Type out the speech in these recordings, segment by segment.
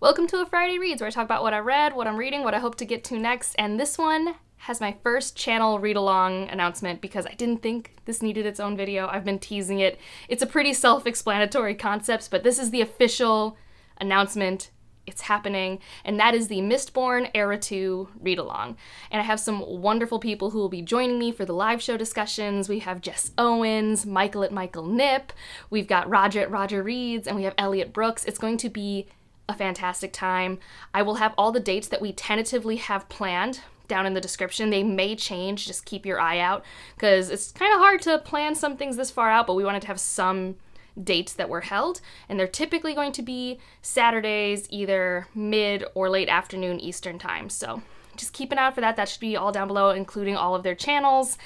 Welcome to a Friday Reads, where I talk about what I read, what I'm reading, what I hope to get to next, and this one has my first channel read-along announcement because I didn't think this needed its own video. I've been teasing it. It's a pretty self-explanatory concept, but this is the official announcement. It's happening, and that is the Mistborn Era 2 read-along. And I have some wonderful people who will be joining me for the live show discussions. We have Jess Owens, Michael at Michael Nip, we've got Roger at Roger Reads, and we have Elliot Brooks. It's going to be a fantastic time. I will have all the dates that we tentatively have planned down in the description. They may change, just keep your eye out, because it's kind of hard to plan some things this far out, but we wanted to have some dates that were held, and they're typically going to be Saturdays, either mid or late afternoon Eastern time. So just keep an eye out for that. That should be all down below, including all of their channels.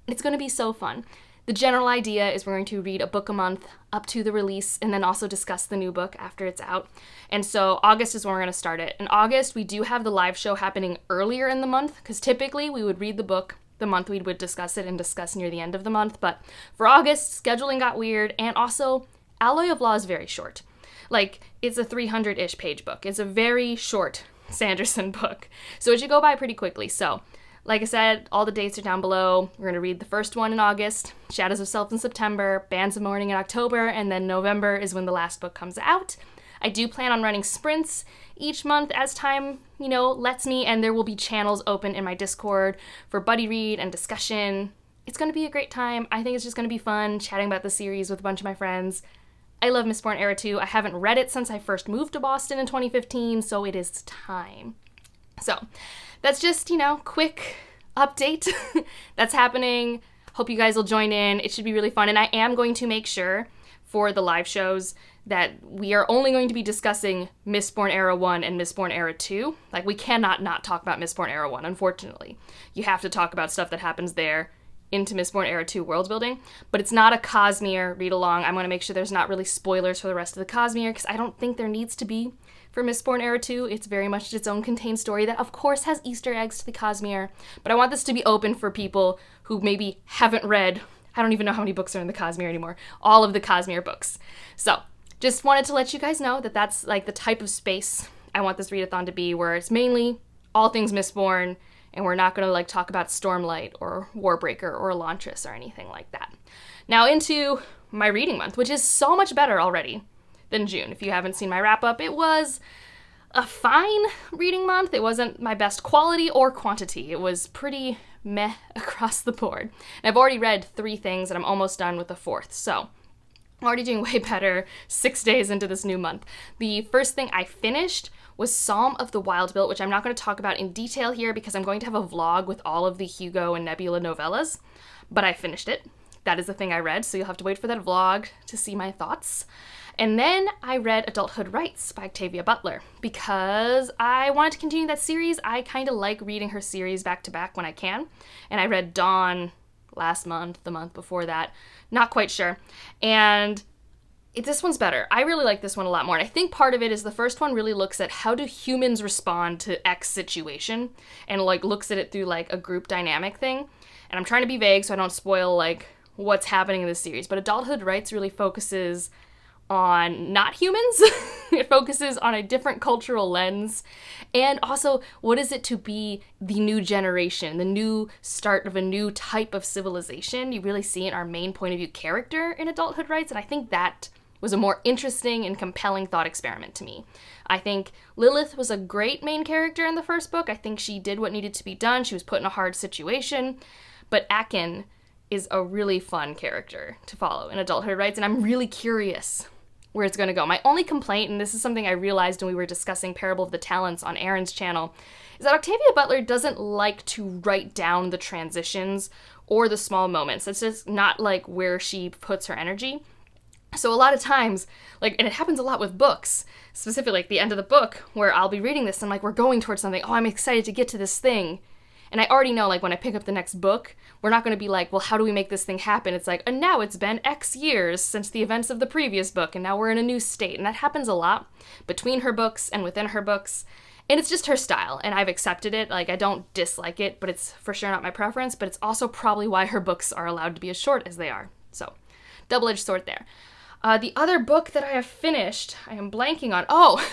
And it's going to be so fun. The general idea is we're going to read a book a month up to the release, and then also discuss the new book after it's out. And so August is when we're going to start it. In August, we do have the live show happening earlier in the month, because typically we would read the book the month we would discuss it and discuss near the end of the month. But for August, scheduling got weird, and also Alloy of Law is very short. Like, it's a 300-ish page book. It's a very short Sanderson book, so it should go by pretty quickly. So like I said, all the dates are down below. We're going to read the first one in August, Shadows of Self in September, Bands of Mourning in October, and then November is when the last book comes out. I do plan on running sprints each month as time, lets me, and there will be channels open in my Discord for buddy read and discussion. It's going to be a great time. I think it's just going to be fun chatting about the series with a bunch of my friends. I love Mistborn Era 2. I haven't read it since I first moved to Boston in 2015, so it is time. So that's just, quick update that's happening. Hope you guys will join in. It should be really fun, and I am going to make sure for the live shows that we are only going to be discussing Mistborn Era 1 and Mistborn Era 2. Like, we cannot not talk about Mistborn Era 1, unfortunately. You have to talk about stuff that happens there into Mistborn Era 2 world building, but it's not a Cosmere read-along. I'm going to make sure there's not really spoilers for the rest of the Cosmere, because I don't think there needs to be for Mistborn Era 2. It's very much its own contained story that, of course, has Easter eggs to the Cosmere, but I want this to be open for people who maybe haven't read, I don't even know how many books are in the Cosmere anymore, all of the Cosmere books. So just wanted to let you guys know that that's like the type of space I want this readathon to be, where it's mainly all things Mistborn, and we're not going to talk about Stormlight or Warbreaker or Elantris or anything like that. Now into my reading month, which is so much better already than June. If you haven't seen my wrap-up, it was a fine reading month. It wasn't my best quality or quantity. It was pretty meh across the board. And I've already read 3 things, and I'm almost done with the 4th, so I'm already doing way better 6 days into this new month. The first thing I finished was Psalm of the Wildbuilt, which I'm not going to talk about in detail here because I'm going to have a vlog with all of the Hugo and Nebula novellas, but I finished it. That is the thing I read, so you'll have to wait for that vlog to see my thoughts. And then I read Adulthood Rights by Octavia Butler because I wanted to continue that series. I kind of like reading her series back to back when I can, and I read Dawn last month, the month before that, not quite sure, and this one's better. I really like this one a lot more, and I think part of it is the first one really looks at how do humans respond to X situation, and looks at it through a group dynamic thing. And I'm trying to be vague so I don't spoil what's happening in this series, but Adulthood Rights really focuses on not humans. It focuses on a different cultural lens, and also what is it to be the new generation, the new start of a new type of civilization. You really see in our main point of view character in Adulthood Rights, and I think that was a more interesting and compelling thought experiment to me. I think Lilith was a great main character in the first book. I think she did what needed to be done. She was put in a hard situation, but Akin is a really fun character to follow in Adulthood Rights, and I'm really curious where it's going to go. My only complaint, and this is something I realized when we were discussing Parable of the Talents on Aaron's channel, is that Octavia Butler doesn't like to write down the transitions or the small moments. It's just not where she puts her energy. So a lot of times, and it happens a lot with books, specifically at the end of the book, where I'll be reading this and we're going towards something, I'm excited to get to this thing. And I already know, when I pick up the next book, we're not going to be well, how do we make this thing happen? It's and now it's been X years since the events of the previous book, and now we're in a new state. And that happens a lot between her books and within her books. And it's just her style, and I've accepted it. I don't dislike it, but it's for sure not my preference, but it's also probably why her books are allowed to be as short as they are. So, double-edged sword there. The other book that I have finished, I am blanking on. Oh,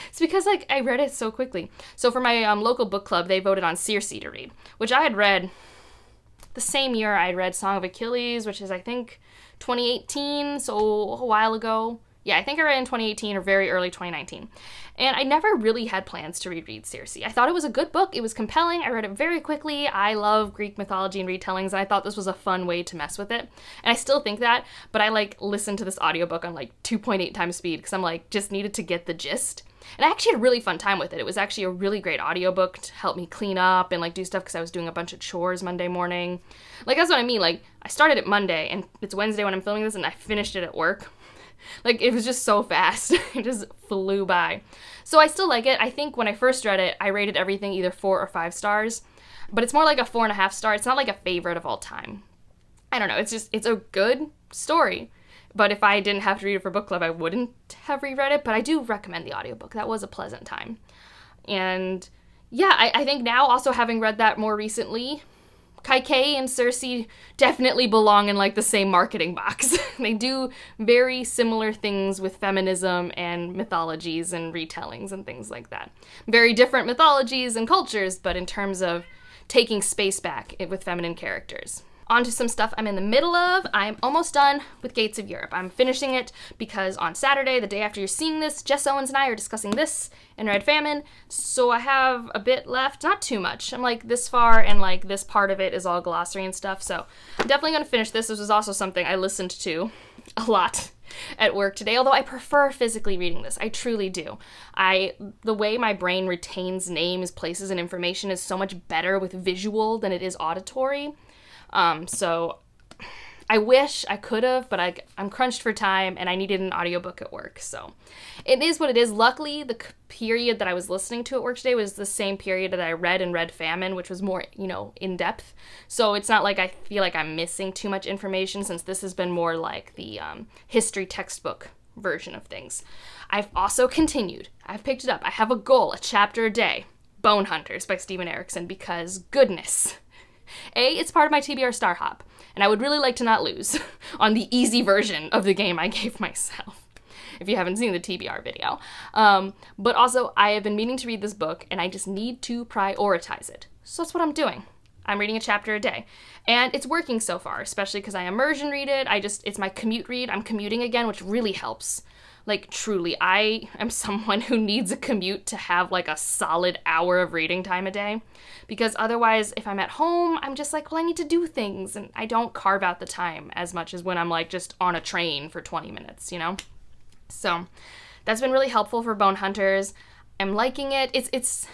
It's because, like, I read it so quickly. So for my local book club, they voted on Circe to read, which I had read the same year I read Song of Achilles, which is, I think, 2018, so a while ago. Yeah, I think I read it in 2018 or very early 2019. And I never really had plans to reread Circe. I thought it was a good book. It was compelling. I read it very quickly. I love Greek mythology and retellings, and I thought this was a fun way to mess with it. And I still think that, but I, like, listened to this audiobook on, like, 2.8 times speed because I'm, like, just needed to get the gist. And I actually had a really fun time with it. It was actually a really great audiobook to help me clean up and, like, do stuff because I was doing a bunch of chores Monday morning. Like, that's what I mean. Like, I started it Monday, and it's Wednesday when I'm filming this, and I finished it at work. Like, it was just so fast. It just flew by. So I still like it. I think when I first read it, I rated everything either 4 or 5 stars. But it's more like a 4.5 star. It's not like a favorite of all time. I don't know. It's a good story. But if I didn't have to read it for book club, I wouldn't have reread it. But I do recommend the audiobook. That was a pleasant time. And yeah, I think now, also having read that more recently, Kaikei and Circe definitely belong in, like, the same marketing box. They do very similar things with feminism and mythologies and retellings and things like that. Very different mythologies and cultures, but in terms of taking space back with feminine characters. On to some stuff I'm in the middle of. I'm almost done with Gates of Europe. I'm finishing it because on Saturday, the day after you're seeing this, Jess Owens and I are discussing this in Red Famine, so I have a bit left. Not too much. I'm, like, this far, and, like, this part of it is all glossary and stuff, so I'm definitely going to finish this. This was also something I listened to a lot at work today, although I prefer physically reading this. I truly do. The way my brain retains names, places, and information is so much better with visual than it is auditory. So I wish I could have, but I'm crunched for time and I needed an audiobook at work. So it is what it is. Luckily, the period that I was listening to at work today was the same period that I read in Red Famine, which was more, in depth. So it's not like I feel like I'm missing too much information, since this has been more like the history textbook version of things. I've also continued. I've picked it up. I have a goal, a chapter a day. Bone Hunters by Steven Erikson, because goodness. It's part of my TBR Star Hop, and I would really like to not lose on the easy version of the game I gave myself, if you haven't seen the TBR video. But also, I have been meaning to read this book, and I just need to prioritize it. So that's what I'm doing. I'm reading a chapter a day, and it's working so far, especially because I immersion read it. It's my commute read. I'm commuting again, which really helps. Like, truly, I am someone who needs a commute to have, like, a solid hour of reading time a day. Because otherwise, if I'm at home, I'm just like, well, I need to do things. And I don't carve out the time as much as when I'm, like, just on a train for 20 minutes, So that's been really helpful for Bone Hunters. I'm liking it. It's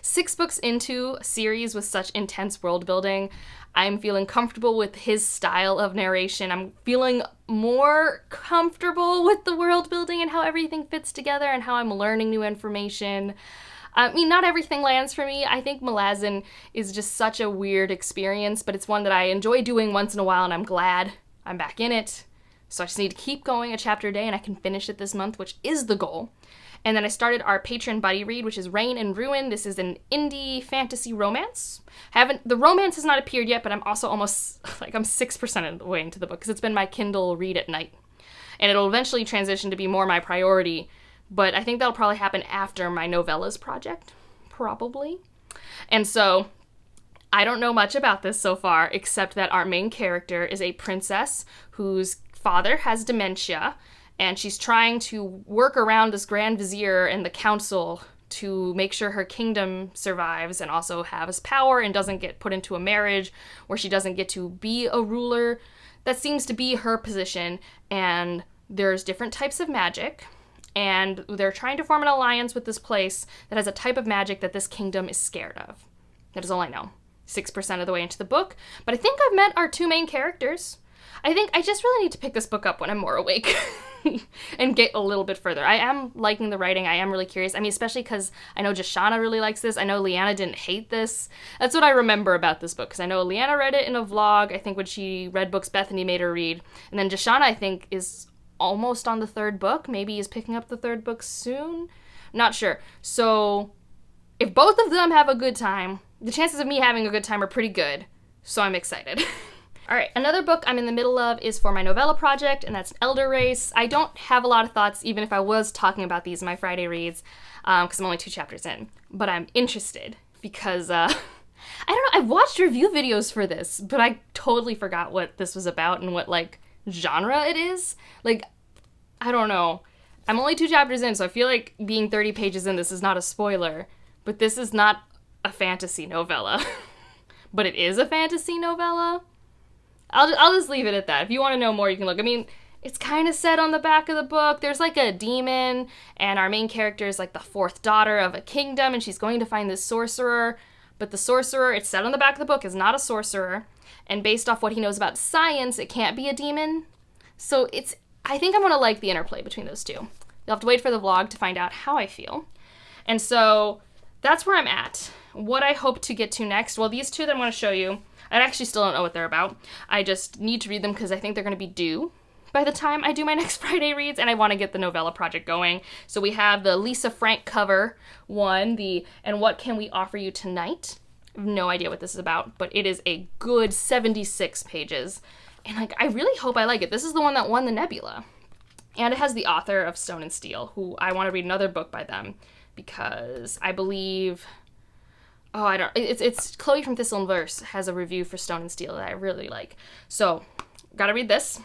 6 books into a series with such intense world building. I'm feeling comfortable with his style of narration. I'm feeling more comfortable with the world building and how everything fits together and how I'm learning new information. I mean, not everything lands for me. I think Malazan is just such a weird experience, but it's one that I enjoy doing once in a while, and I'm glad I'm back in it. So I just need to keep going a chapter a day, and I can finish it this month, which is the goal. And then I started our patron buddy read, which is Rain and Ruin. This is an indie fantasy romance. The romance has not appeared yet, but I'm also almost, I'm 6% of the way into the book, because it's been my Kindle read at night. And it'll eventually transition to be more my priority, but I think that'll probably happen after my novellas project, probably. And so I don't know much about this so far, except that our main character is a princess whose father has dementia, and she's trying to work around this Grand Vizier and the council to make sure her kingdom survives and also has power and doesn't get put into a marriage where she doesn't get to be a ruler. That seems to be her position, and there's different types of magic, and they're trying to form an alliance with this place that has a type of magic that this kingdom is scared of. That is all I know. 6% of the way into the book, but I think I've met our 2 main characters. I think I just really need to pick this book up when I'm more awake and get a little bit further. I am liking the writing. I am really curious. I mean, especially because I know Jashana really likes this. I know Leanna didn't hate this. That's what I remember about this book, because I know Leanna read it in a vlog, I think when she read books Bethany made her read. And then Jashana, I think, is almost on the 3rd book. Maybe is picking up the 3rd book soon. Not sure. So if both of them have a good time, the chances of me having a good time are pretty good. So I'm excited. All right, another book I'm in the middle of is for my novella project, and that's Elder Race. I don't have a lot of thoughts, even if I was talking about these in my Friday reads, because I'm only 2 chapters in. But I'm interested because, I don't know, I've watched review videos for this, but I totally forgot what this was about and what, like, genre it is. Like, I don't know. I'm only 2 chapters in, so I feel like being 30 pages in, this is not a spoiler, but this is not a fantasy novella. But it is a fantasy novella. I'll just leave it at that. If you want to know more, you can look. I mean, it's kind of said on the back of the book. There's like a demon, and our main character is like the 4th daughter of a kingdom, and she's going to find this sorcerer. But the sorcerer, it's said on the back of the book, is not a sorcerer. And based off what he knows about science, it can't be a demon. So I think I'm going to like the interplay between those two. You'll have to wait for the vlog to find out how I feel. And so that's where I'm at. What I hope to get to next, well, these 2 that I'm going to show you, I actually still don't know what they're about. I just need to read them because I think they're going to be due by the time I do my next Friday reads, and I want to get the novella project going. So we have the Lisa Frank cover one, And What Can We Offer You Tonight? I have no idea what this is about, but it is a good 76 pages. And like, I really hope I like it. This is the one that won the Nebula. And it has the author of Stone and Steel, who I want to read another book by them because I believe... It's Chloe from Thistle and Verse has a review for Stone and Steel that I really like. So, gotta read this.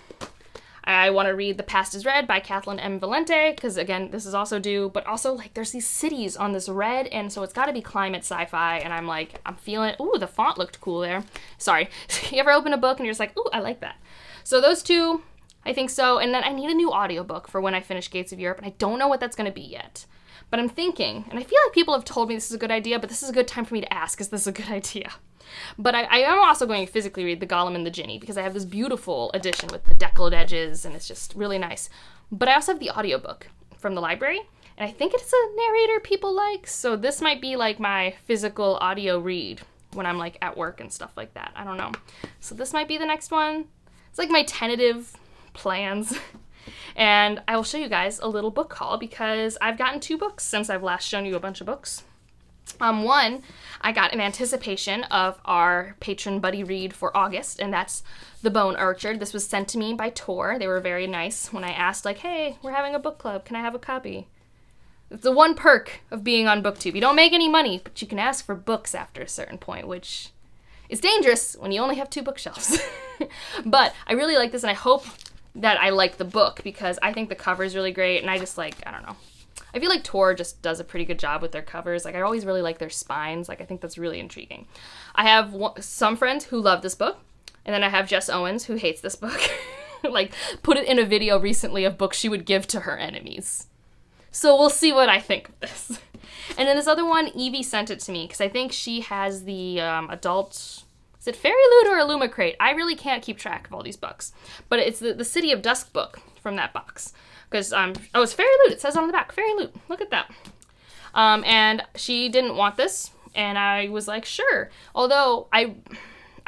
I want to read The Past is Red by Kathleen M. Valente, because again, this is also due, but also like there's these cities on this red, and so it's gotta be climate sci-fi, and I'm feeling, ooh, the font looked cool there. Sorry. You ever open a book and you're just like, ooh, I like that. So those 2, I think so, and then I need a new audiobook for when I finish Gates of Europe, and I don't know what that's gonna be yet. But I'm thinking, and I feel like people have told me this is a good idea, but this is a good time for me to ask, is this a good idea? But I am also going to physically read The Golem and the Jinni, because I have this beautiful edition with the deckled edges, and it's just really nice. But I also have the audiobook from the library, and I think it's a narrator people like, so this might be like my physical audio read when I'm like at work and stuff like that. I don't know. So this might be the next one. It's like my tentative plans. And I will show you guys a little book haul because I've gotten 2 books since I've last shown you a bunch of books. One, I got in anticipation of our patron buddy read for August, and that's The Bone Orchard. This was sent to me by Tor. They were very nice when I asked, like, hey, we're having a book club. Can I have a copy? It's the one perk of being on BookTube. You don't make any money, but you can ask for books after a certain point, which is dangerous when you only have 2 bookshelves. But I really like this, and I hope that I like the book because I think the cover is really great, and I just like, I don't know. I feel like Tor just does a pretty good job with their covers. Like, I always really like their spines. Like, I think that's really intriguing. I have some friends who love this book, and then I have Jess Owens who hates this book. Like, put it in a video recently of books she would give to her enemies. So we'll see what I think of this. And then this other one, Evie sent it to me because I think she has the adult... Is it Fairy Loot or Illumicrate? I really can't keep track of all these books. But it's the City of Dusk book from that box. Because, it's Fairy Loot. It says on the back, Fairy Loot. Look at that. And she didn't want this. And I was like, sure. Although, I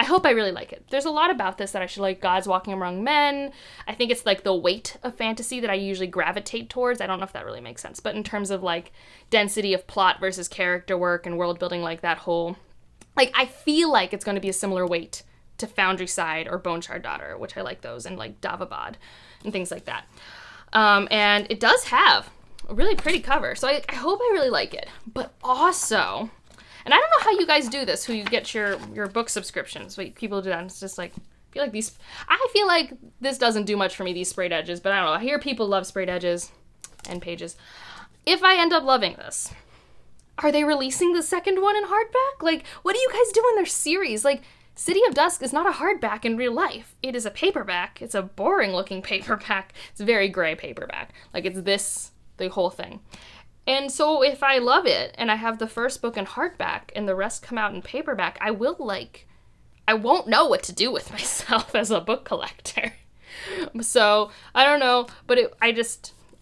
hope I really like it. There's a lot about this that I should like. Gods Walking Among Men. I think it's like the weight of fantasy that I usually gravitate towards. I don't know if that really makes sense. But in terms of like density of plot versus character work and world building, like that whole... Like, I feel like it's going to be a similar weight to Foundry Side or Bone Shard Daughter, which I like those, and like Davabad and things like that. And it does have a really pretty cover, so I hope I really like it. But also, and I don't know how you guys do this, who you get your book subscriptions, but people do that, and it's just like, I feel like this doesn't do much for me, these sprayed edges, but I don't know, I hear people love sprayed edges and pages. If I end up loving this... Are they releasing the second one in hardback? Like, what do you guys do in their series? Like, City of Dusk is not a hardback in real life. It is a paperback. It's a boring-looking paperback. It's a very gray paperback. Like, it's this, the whole thing. And so if I love it, and I have the first book in hardback, and the rest come out in paperback, I won't know what to do with myself as a book collector. So, I don't know, but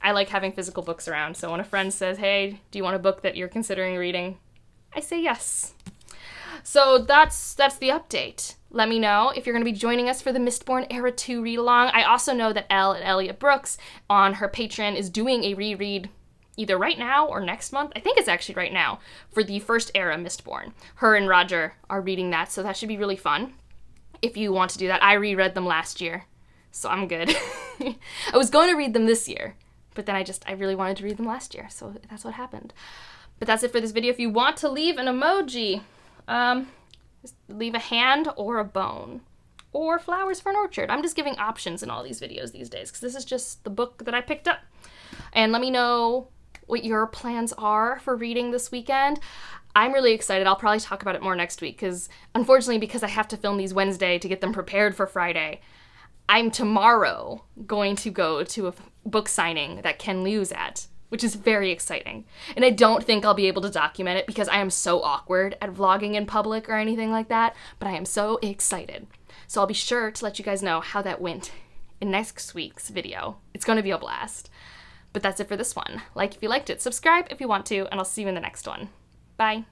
I like having physical books around, so when a friend says, hey, do you want a book that you're considering reading? I say yes. So that's the update. Let me know if you're going to be joining us for the Mistborn Era 2 read-along. I also know that Elle at Elliot Brooks on her Patreon is doing a reread either right now or next month. I think it's actually right now for the first era Mistborn. Her and Roger are reading that, so that should be really fun. if you want to do that. I reread them last year, so I'm good. I was going to read them this year, but then I really wanted to read them last year, so that's what happened. But that's it for this video. If you want to leave an emoji, just leave a hand or a bone. Or flowers for an orchard. I'm just giving options in all these videos these days because this is just the book that I picked up. And let me know what your plans are for reading this weekend. I'm really excited. I'll probably talk about it more next week because unfortunately, because I have to film these Wednesday to get them prepared for Friday, I'm tomorrow going to go to a book signing that Ken Liu's at, which is very exciting. And I don't think I'll be able to document it because I am so awkward at vlogging in public or anything like that, but I am so excited. So I'll be sure to let you guys know how that went in next week's video. It's going to be a blast. But that's it for this one. Like if you liked it, subscribe if you want to, and I'll see you in the next one. Bye.